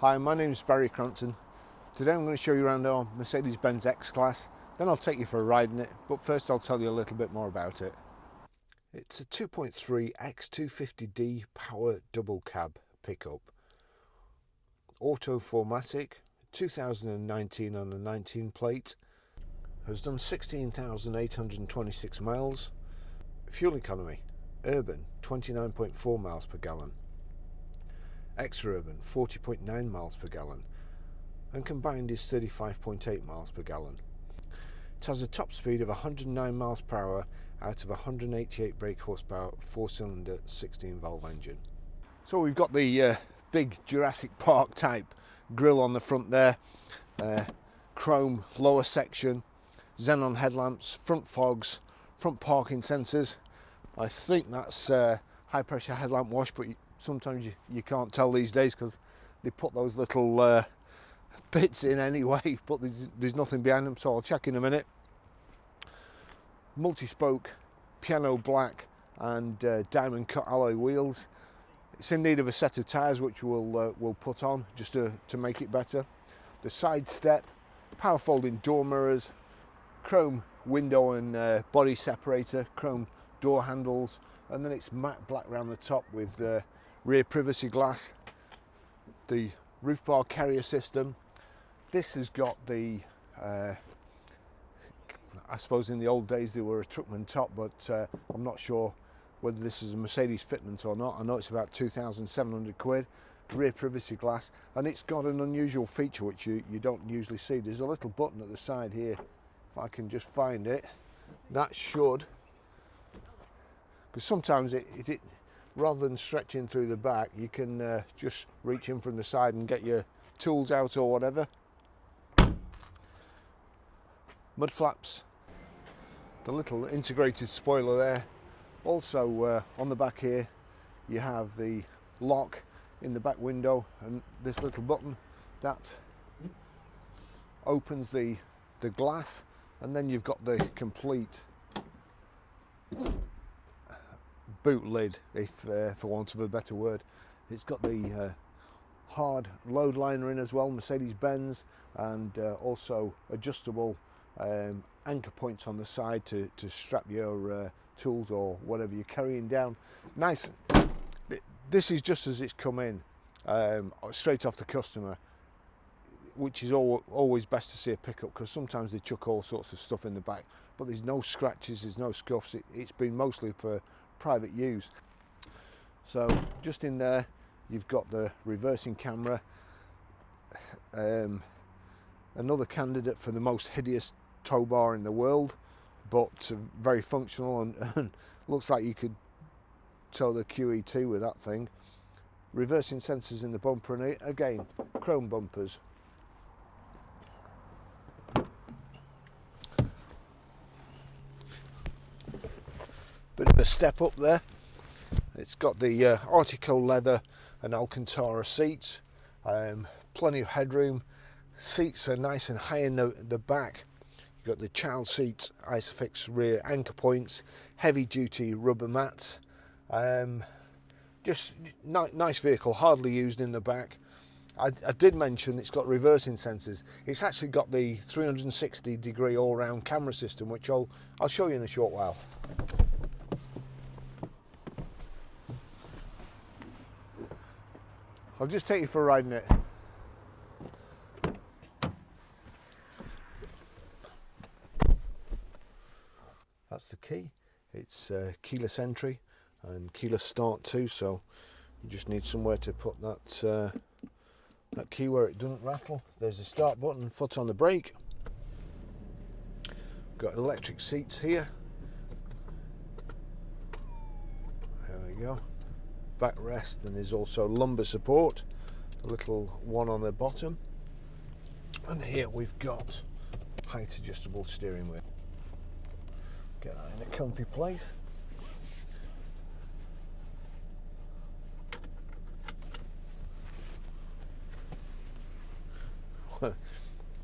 Hi, my name is Barry Crampton. Today I'm going to show you around our Mercedes-Benz X-Class, then I'll take you for a ride in it, but first I'll tell you a little bit more about it. It's a 2.3 X250d power double cab pickup. Auto 4MATIC, 2019 on a 19 plate, has done 16,826 miles. Fuel economy, urban 29.4 miles per gallon. Extra-urban 40.9 miles per gallon, and combined is 35.8 miles per gallon. It has a top speed of 109 miles per hour out of a 188 brake horsepower 4-cylinder 16-valve engine. So we've got the big Jurassic Park type grille on the front there, chrome lower section, xenon headlamps, front fogs, front parking sensors. I think that's high pressure headlamp wash, but sometimes you can't tell these days because they put those little bits in anyway, but there's nothing behind them, so I'll check in a minute. Multi-spoke piano black and diamond cut alloy wheels. It's in need of a set of tyres which we'll put on just to make it better. The side step, power folding door mirrors, chrome window and body separator, chrome door handles, and then it's matte black around the top with rear privacy glass. The roof bar carrier system. This has got the I suppose in the old days they were a truckman top, but I'm not sure whether this is a Mercedes fitment or not. I know it's about 2,700 quid. Rear privacy glass, and it's got an unusual feature which you don't usually see. There's a little button at the side here, if I can just find it. That should, because sometimes it rather than stretching through the back, you can just reach in from the side and get your tools out or whatever. Mud flaps, the little integrated spoiler there. Also on the back here you have the lock in the back window, and this little button that opens the glass, and then you've got the complete boot lid, if for want of a better word. It's got the hard load liner in as well, Mercedes-Benz, and also adjustable anchor points on the side to strap your tools or whatever you're carrying down. Nice. This is just as it's come in, straight off the customer, which is always best to see a pickup, because sometimes they chuck all sorts of stuff in the back, but there's no scratches, there's no scuffs. It's been mostly for private use. So just in there you've got the reversing camera, another candidate for the most hideous tow bar in the world, but very functional, and looks like you could tow the QE2 with that thing. Reversing sensors in the bumper, and again chrome bumpers. Bit of a step up there. It's got the Artico leather and Alcantara seats, plenty of headroom. Seats are nice and high in the back. You've got the child seat Isofix rear anchor points, heavy duty rubber mats. Just nice vehicle, hardly used in the back. I did mention it's got reversing sensors. It's actually got the 360-degree all-round camera system, which I'll show you in a short while. I'll just take you for a ride in it. That's the key. It's keyless entry and keyless start too, so you just need somewhere to put that key where it doesn't rattle. There's the start button, foot on the brake. Got electric seats here. There we go. Backrest, and there's also lumbar support, a little one on the bottom, and here we've got height adjustable steering wheel. Get that in a comfy place.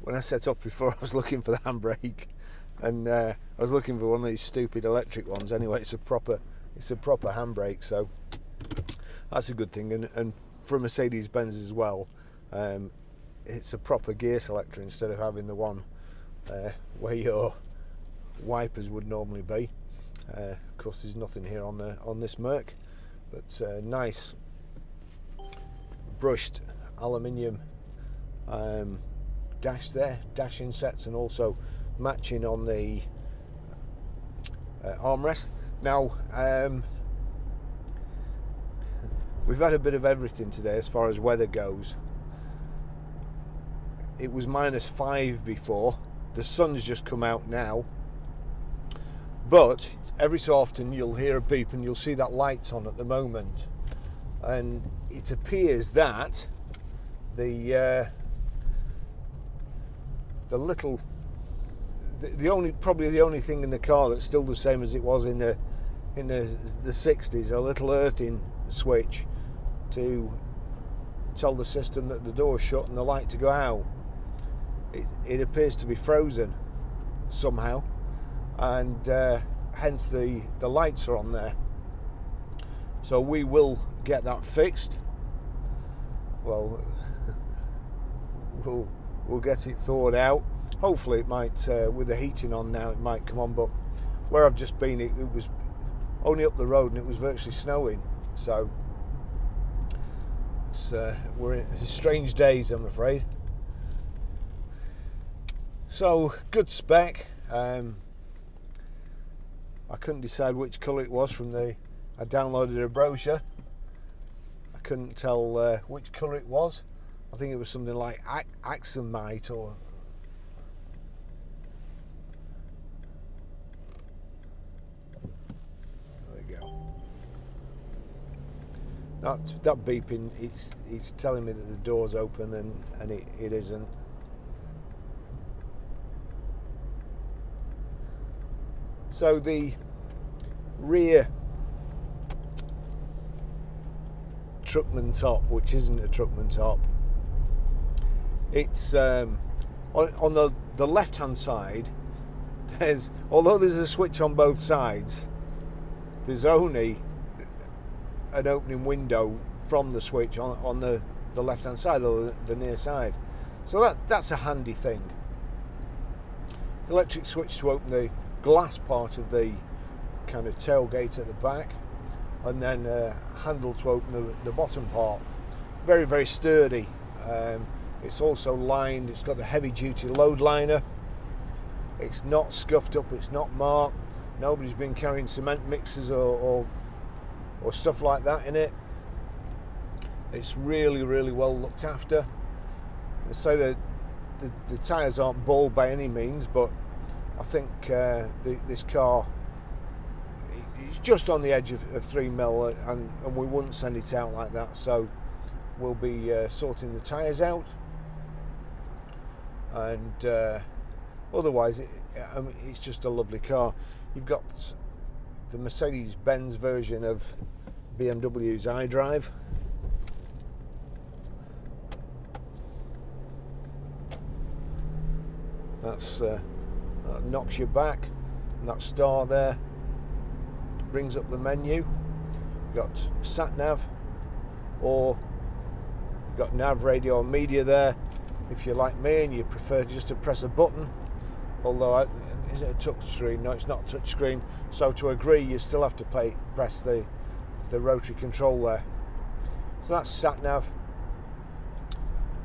When I set off before, I was looking for the handbrake, and I was looking for one of these stupid electric ones. Anyway, it's a proper handbrake, so that's a good thing. And for Mercedes-Benz as well, It's a proper gear selector instead of having the one where your wipers would normally be. Of course, there's nothing here on this Merc, but nice brushed aluminium dash there, dash insets, and also matching on the armrest. Now, we've had a bit of everything today as far as weather goes. It was -5 before. The sun's just come out now, but every so often you'll hear a beep and you'll see that light's on at the moment, and it appears that the probably the only thing in the car that's still the same as it was in the 60s, a little earthing switch to tell the system that the door's shut and the light to go out. It appears to be frozen somehow, and hence the lights are on there. So we will get that fixed. Well, we'll get it thawed out. Hopefully it might, with the heating on now, it might come on, but where I've just been, it was only up the road and it was virtually snowing. So we're in strange days, I'm afraid. So, good spec. I couldn't decide which colour it was from I downloaded a brochure. I couldn't tell which colour it was. I think it was something like Axamite or... There we go. That beeping, it's telling me that the door's open, and it isn't. So the rear truckman top, which isn't a truckman top, it's on the left hand side, although there's a switch on both sides, there's only an opening window from the switch on the left hand side, or the near side. So that's a handy thing. Electric switch to open the glass part of the kind of tailgate at the back, and then a handle to open the bottom part. Very, very sturdy. It's also lined. It's got the heavy duty load liner. It's not scuffed up, it's not marked. Nobody's been carrying cement mixers or stuff like that in it. It's really, really well looked after. So the tyres aren't bald by any means, but I think this car, it's just on the edge of 3 mil, and we wouldn't send it out like that. So we'll be sorting the tyres out, and otherwise it's just a lovely car. You've got the Mercedes-Benz version of BMW's iDrive. That's that knocks you back, and that star there brings up the menu. You've got sat nav, or you've got nav, radio, and media there if you're like me and you prefer just to press a button. Although, is it a touch screen? No, it's not a touch screen. So to agree, you still have to press the rotary control there. So that's sat nav,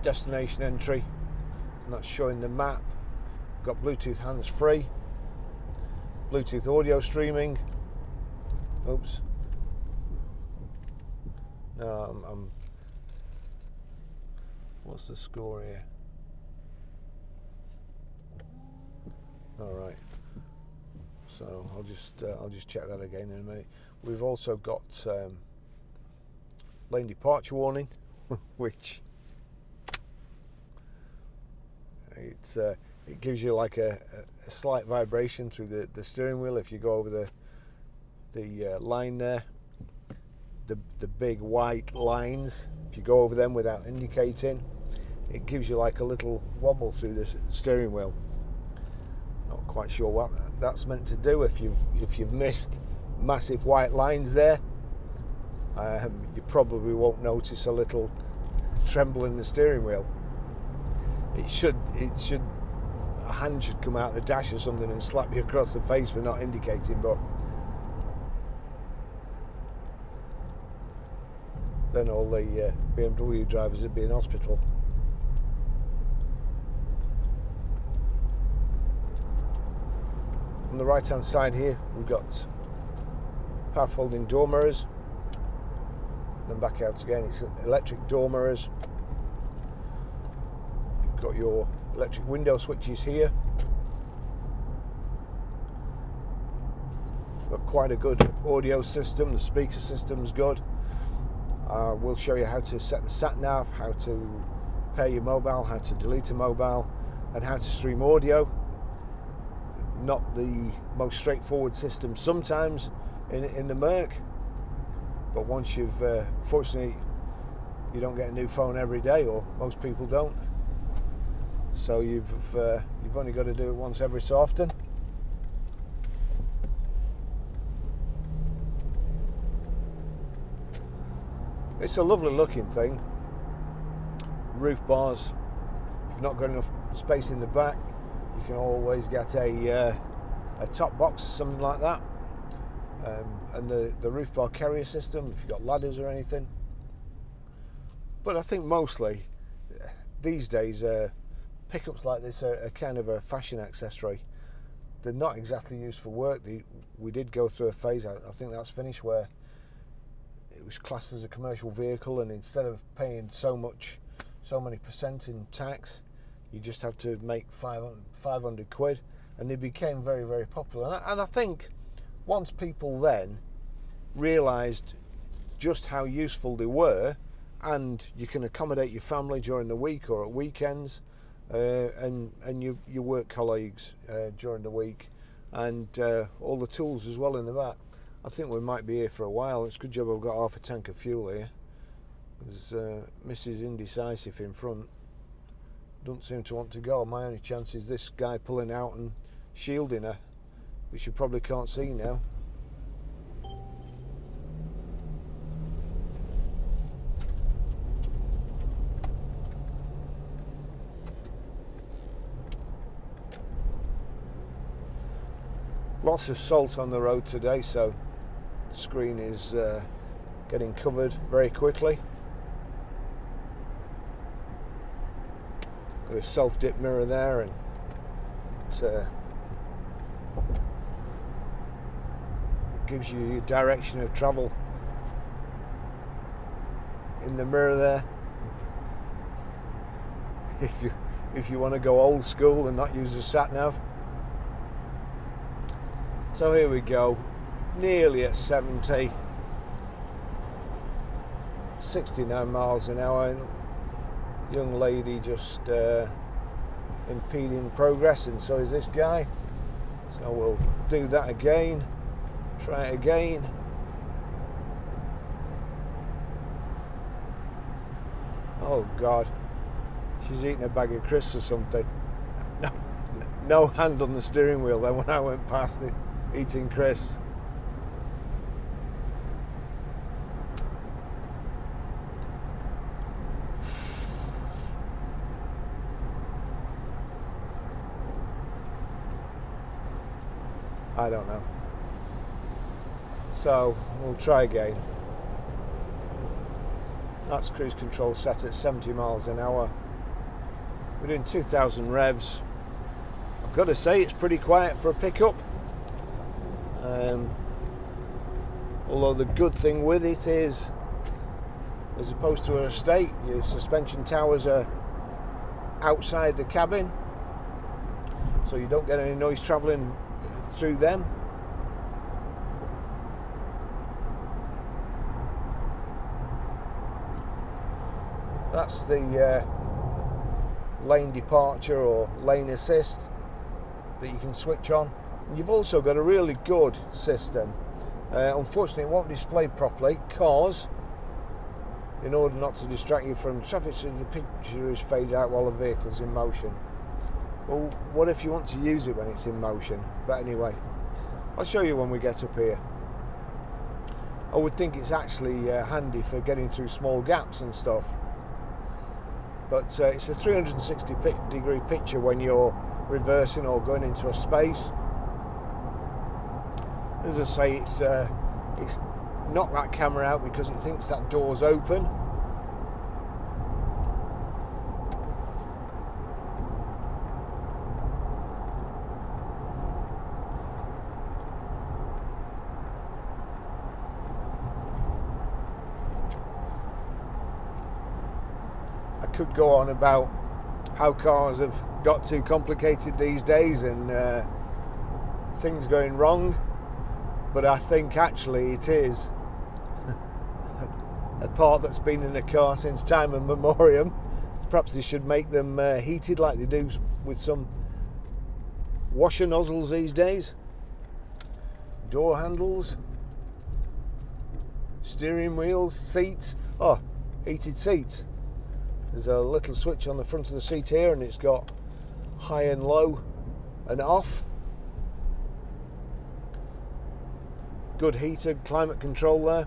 destination entry, and that's showing the map. Got Bluetooth hands-free, Bluetooth audio streaming. Oops. No, what's the score here? All right. So I'll just check that again in a minute. We've also got lane departure warning, which it gives you like a slight vibration through the steering wheel if you go over the line there. The big white lines, if you go over them without indicating, it gives you like a little wobble through the steering wheel. Not quite sure what that's meant to do. If you've missed massive white lines there, you probably won't notice a little tremble in the steering wheel. It should, a hand should come out the dash or something and slap you across the face for not indicating, but then all the BMW drivers would be in hospital. On the right hand side here we've got power folding door mirrors, then back out again, it's electric door mirrors. You've got your electric window switches here. Got quite a good audio system, the speaker system's good. We'll show you how to set the sat nav, how to pair your mobile, how to delete a mobile, and how to stream audio. Not the most straightforward system sometimes in the Merc, but once you've fortunately you don't get a new phone every day, or most people don't, so you've only got to do it once every so often. It's a lovely looking thing. Roof bars, if you've not got enough space in the back, you can always get a top box, something like that, and the roof bar carrier system if you've got ladders or anything. But I think mostly these days pickups like this are kind of a fashion accessory. They're not exactly used for work. We did go through a phase, I think that's finished, where it was classed as a commercial vehicle, and instead of paying so many percent in tax, you just have to make 500 quid, and they became very, very popular. And I think once people then realised just how useful they were, and you can accommodate your family during the week or at weekends, and your work colleagues during the week, and all the tools as well in the back, I think we might be here for a while. It's a good job I've got half a tank of fuel here. There's Mrs. Indecisive in front. Doesn't seem to want to go. My only chance is this guy pulling out and shielding her, which you probably can't see now. Lots of salt on the road today, so the screen is getting covered very quickly. Got a self-dip mirror there, and it gives you your direction of travel in the mirror there. If you want to go old school and not use the sat nav. So here we go, nearly at 70, 69 miles an hour. Young lady just impeding progress, and so is this guy. So we'll do that again, try it again. Oh God, she's eating a bag of crisps or something. No hand on the steering wheel then when I went past it, eating crisps. I don't know. So we'll try again. That's cruise control set at 70 miles an hour. We're doing 2,000 revs. I've got to say it's pretty quiet for a pickup. Although the good thing with it is, as opposed to an estate, your suspension towers are outside the cabin, so you don't get any noise travelling through them. That's the lane departure or lane assist that you can switch on. And you've also got a really good system. Unfortunately it won't display properly because, in order not to distract you from traffic, so the picture is faded out while the vehicle's in motion. Well, what if you want to use it when it's in motion? But anyway, I'll show you when we get up here. I would think it's actually handy for getting through small gaps and stuff. but it's a 360-degree picture when you're reversing or going into a space. As I say, it's knocked that camera out because it thinks that door's open. I could go on about how cars have got too complicated these days and things going wrong, but I think actually it is a part that's been in a car since time immemorial. Perhaps they should make them heated like they do with some washer nozzles these days. Door handles, steering wheels, seats. Oh, heated seats. There's a little switch on the front of the seat here, and it's got high and low and off. Good heated climate control there.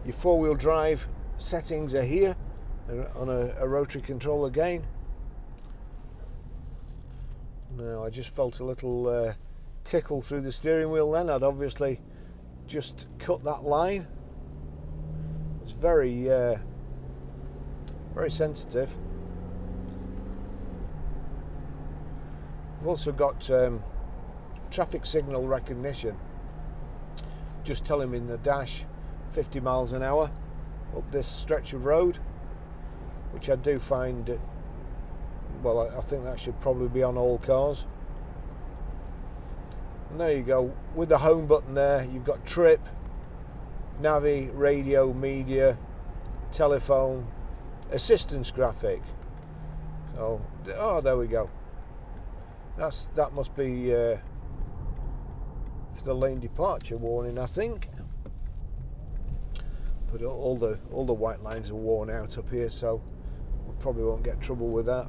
Your four-wheel drive settings are here on a rotary control again. Now I just felt a little tickle through the steering wheel then. I'd obviously just cut that line. It's very sensitive. We've also got traffic signal recognition, just telling me in the dash 50 miles an hour up this stretch of road, which I do find, well, I think that should probably be on all cars. And there you go, with the home button there, you've got trip, navi, radio, media, telephone, assistance graphic. So, oh, there we go. That must be for the lane departure warning, I think. But all the white lines are worn out up here, so we probably won't get trouble with that.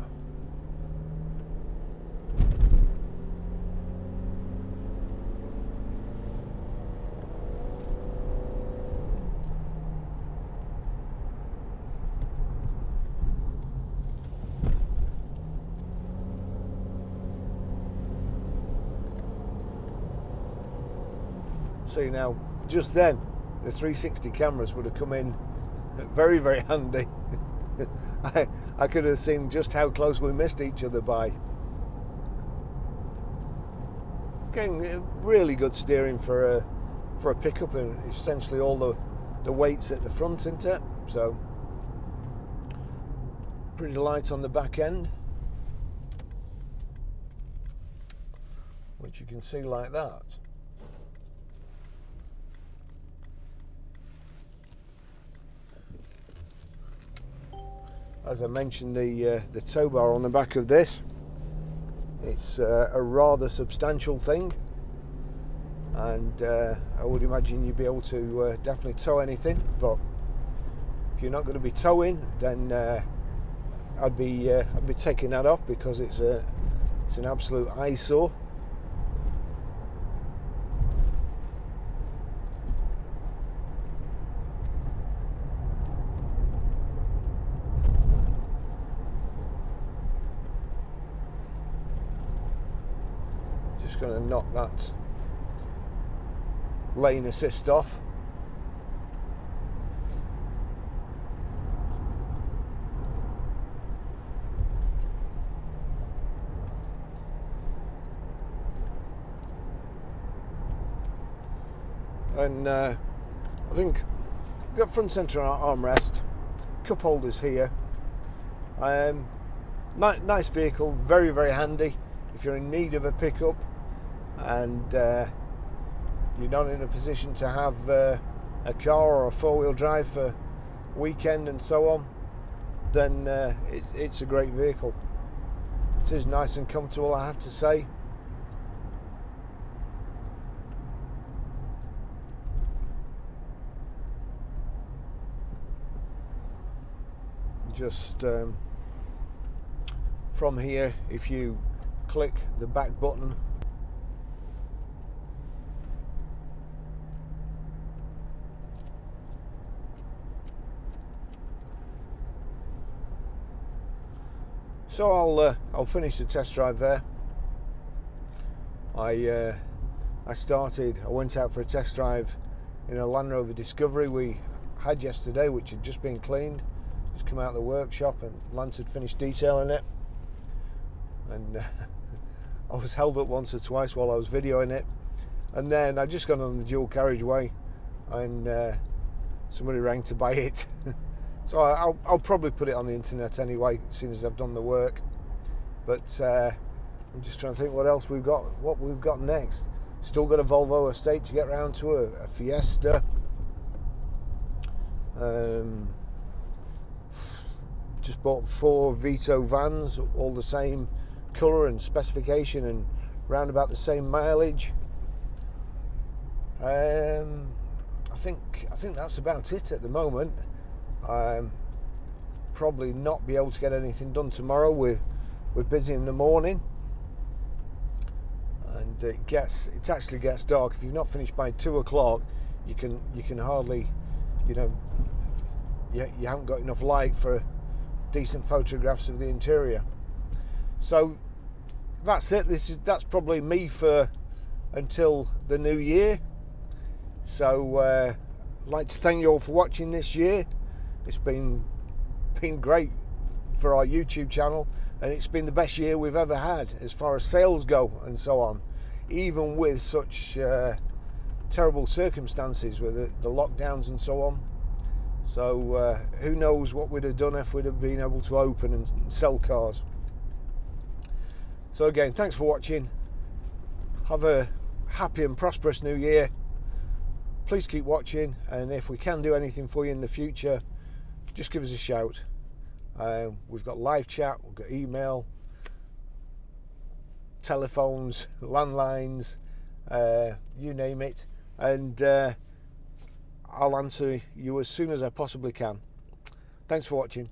See now, just then, the 360 cameras would have come in very, very handy. I could have seen just how close we missed each other by. Getting really good steering for a pickup, and essentially all the weight's at the front, isn't it? So pretty light on the back end, which you can see like that. As I mentioned, the tow bar on the back of this, it's a rather substantial thing, and I would imagine you'd be able to definitely tow anything. But if you're not going to be towing, then I'd be taking that off, because it's an absolute eyesore. Just going to knock that lane assist off. And I think we've got front centre armrest, cup holders here. Nice vehicle, very, very handy if you're in need of a pickup and you're not in a position to have a car or a four-wheel drive for weekend and so on, then it's a great vehicle. It is nice and comfortable, I have to say. Just from here, if you click the back button, So I'll finish the test drive there. I went out for a test drive in a Land Rover Discovery we had yesterday, which had just been cleaned. Just come out of the workshop and Lance had finished detailing it. And I was held up once or twice while I was videoing it. And then I just got on the dual carriageway and somebody rang to buy it. So I'll probably put it on the internet anyway, as soon as I've done the work. But I'm just trying to think what else we've got next. Still got a Volvo estate to get round to, a Fiesta. Just bought 4 Vito vans, all the same colour and specification and round about the same mileage. I think that's about it at the moment. Probably not be able to get anything done tomorrow. We're busy in the morning, and it actually gets dark. If you've not finished by 2 o'clock, you can hardly, you haven't got enough light for decent photographs of the interior. So that's it. That's probably me for until the new year. So I'd like to thank you all for watching this year. It's been great for our YouTube channel, and it's been the best year we've ever had as far as sales go and so on, even with such terrible circumstances with the lockdowns and so on. So who knows what we'd have done if we'd have been able to open and sell cars. So again, thanks for watching. Have a happy and prosperous new year. Please keep watching, and if we can do anything for you in the future, just give us a shout. We've got live chat, we've got email, telephones, landlines, you name it, and I'll answer you as soon as I possibly can. Thanks for watching.